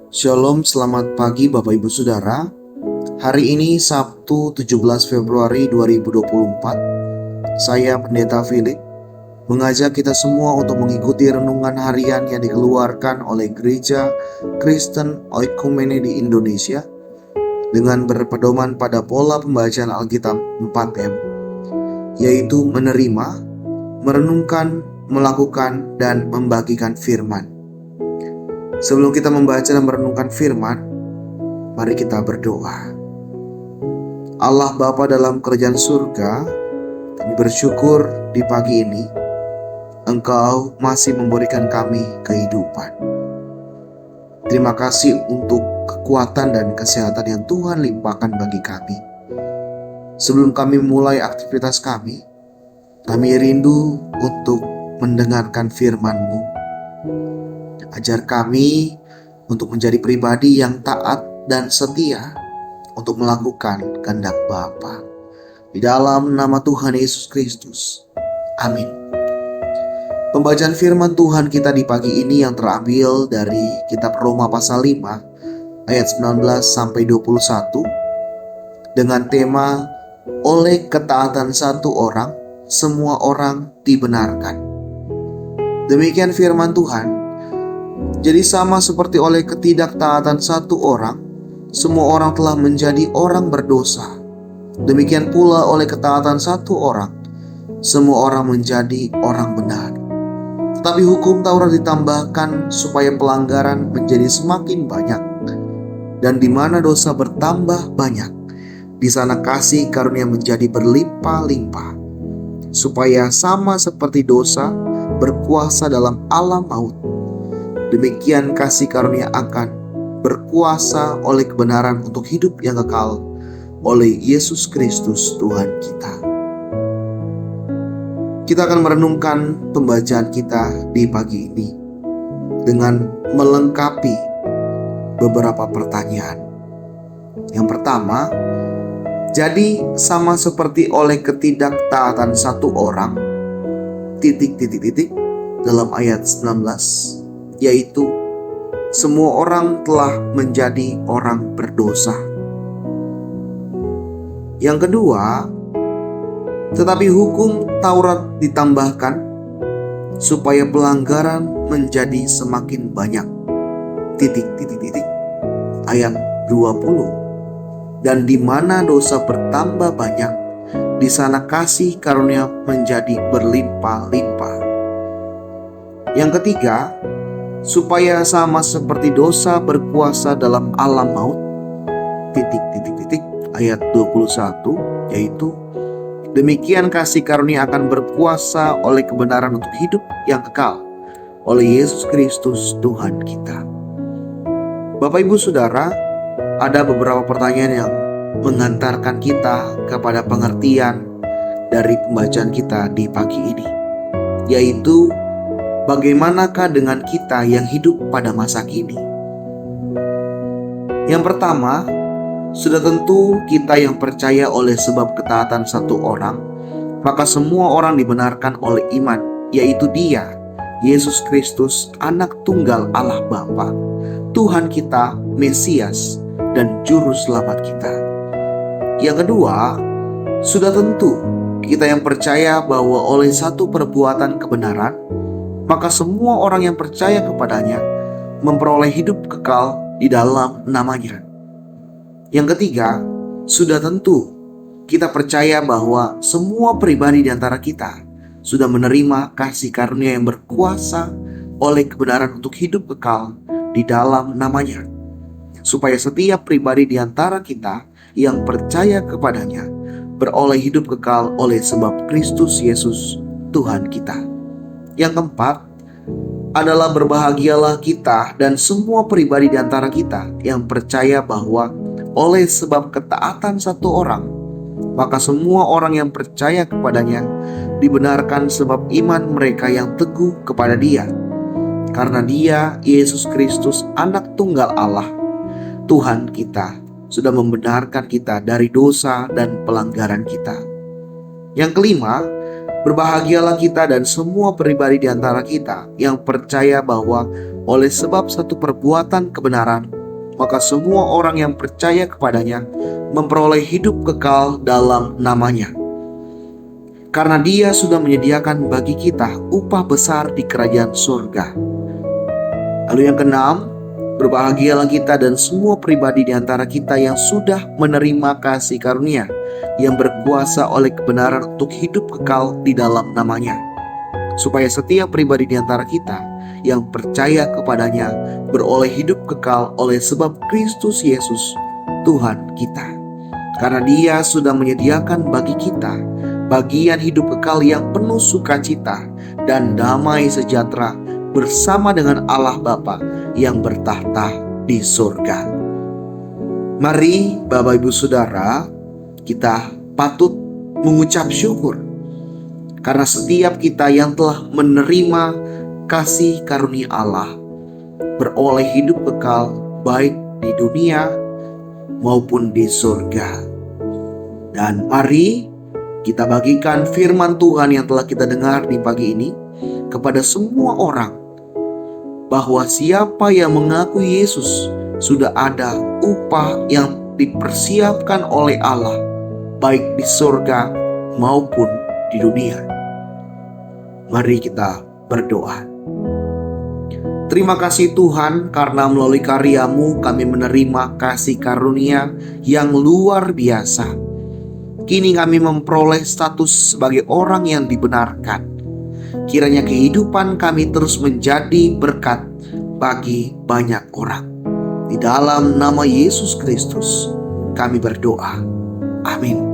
Shalom, selamat pagi Bapak Ibu Saudara. Hari ini Sabtu 17 Februari 2024. Saya Pendeta Philip mengajak kita semua untuk mengikuti renungan harian yang dikeluarkan oleh Gereja Kristen Oikumene di Indonesia dengan berpedoman pada pola pembacaan Alkitab 4M, yaitu menerima, merenungkan, melakukan, dan membagikan firman. Sebelum kita membaca dan merenungkan firman, mari kita berdoa. Allah Bapa dalam kerajaan surga, kami bersyukur di pagi ini Engkau masih memberikan kami kehidupan. Terima kasih untuk kekuatan dan kesehatan yang Tuhan limpahkan bagi kami. Sebelum kami mulai aktivitas kami rindu untuk mendengarkan firman-Mu. Ajar kami untuk menjadi pribadi yang taat dan setia untuk melakukan kehendak Bapa. Di dalam nama Tuhan Yesus Kristus. Amin. Pembacaan firman Tuhan kita di pagi ini yang terambil dari kitab Roma pasal 5 ayat 19 sampai 21 dengan tema oleh ketaatan satu orang semua orang dibenarkan. Demikian firman Tuhan. Jadi sama seperti oleh ketidaktaatan satu orang, semua orang telah menjadi orang berdosa. Demikian pula oleh ketaatan satu orang, semua orang menjadi orang benar. Tetapi hukum Taurat ditambahkan supaya pelanggaran menjadi semakin banyak. Dan di mana dosa bertambah banyak, di sana kasih karunia menjadi berlimpah-limpah. Supaya sama seperti dosa berkuasa dalam alam maut, demikian kasih karunia akan berkuasa oleh kebenaran untuk hidup yang kekal oleh Yesus Kristus Tuhan kita. Kita akan merenungkan pembacaan kita di pagi ini dengan melengkapi beberapa pertanyaan. Yang pertama, jadi sama seperti oleh ketidaktaatan satu orang, dalam ayat 19, yaitu semua orang telah menjadi orang berdosa. Yang kedua, tetapi hukum Taurat ditambahkan supaya pelanggaran menjadi semakin banyak. Ayat 20. Dan di mana dosa bertambah banyak, di sana kasih karunia menjadi berlimpah-limpah. Yang ketiga, supaya sama seperti dosa berkuasa dalam alam maut, ayat 21, yaitu demikian kasih karunia akan berkuasa oleh kebenaran untuk hidup yang kekal oleh Yesus Kristus Tuhan kita. Bapak Ibu Saudara, ada beberapa pertanyaan yang mengantarkan kita kepada pengertian dari pembacaan kita di pagi ini, yaitu bagaimanakah dengan kita yang hidup pada masa kini? Yang pertama, sudah tentu kita yang percaya oleh sebab ketaatan satu orang, maka semua orang dibenarkan oleh iman, yaitu Dia, Yesus Kristus, Anak Tunggal Allah Bapa, Tuhan kita, Mesias, dan Juru Selamat kita. Yang kedua, sudah tentu kita yang percaya bahwa oleh satu perbuatan kebenaran, maka semua orang yang percaya kepadanya memperoleh hidup kekal di dalam namanya. Yang ketiga, sudah tentu kita percaya bahwa semua pribadi di antara kita sudah menerima kasih karunia yang berkuasa oleh kebenaran untuk hidup kekal di dalam namanya. Supaya setiap pribadi di antara kita yang percaya kepadanya beroleh hidup kekal oleh sebab Kristus Yesus Tuhan kita. Yang keempat adalah berbahagialah kita dan semua pribadi di antara kita yang percaya bahwa oleh sebab ketaatan satu orang, maka semua orang yang percaya kepadanya dibenarkan sebab iman mereka yang teguh kepada Dia. Karena Dia, Yesus Kristus, Anak Tunggal Allah, Tuhan kita, sudah membenarkan kita dari dosa dan pelanggaran kita. Yang kelima, berbahagialah kita dan semua pribadi di antara kita yang percaya bahwa oleh sebab satu perbuatan kebenaran, maka semua orang yang percaya kepadanya memperoleh hidup kekal dalam namanya. Karena Dia sudah menyediakan bagi kita upah besar di kerajaan surga. Lalu yang keenam, berbahagialah kita dan semua pribadi di antara kita yang sudah menerima kasih karunia yang berkuasa oleh kebenaran untuk hidup kekal di dalam namanya. Supaya setiap pribadi di antara kita yang percaya kepadanya beroleh hidup kekal oleh sebab Kristus Yesus Tuhan kita. Karena Dia sudah menyediakan bagi kita bagian hidup kekal yang penuh sukacita dan damai sejahtera bersama dengan Allah Bapa yang bertahta di surga. Mari Bapak Ibu Saudara, kita patut mengucap syukur karena setiap kita yang telah menerima kasih karunia Allah beroleh hidup kekal baik di dunia maupun di surga. Dan mari kita bagikan firman Tuhan yang telah kita dengar di pagi ini kepada semua orang, bahwa siapa yang mengaku Yesus sudah ada upah yang dipersiapkan oleh Allah baik di surga maupun di dunia. Mari kita berdoa. Terima kasih Tuhan, karena melalui karya-Mu kami menerima kasih karunia yang luar biasa. Kini kami memperoleh status sebagai orang yang dibenarkan. Kiranya kehidupan kami terus menjadi berkat bagi banyak orang. Di dalam nama Yesus Kristus kami berdoa. Amin.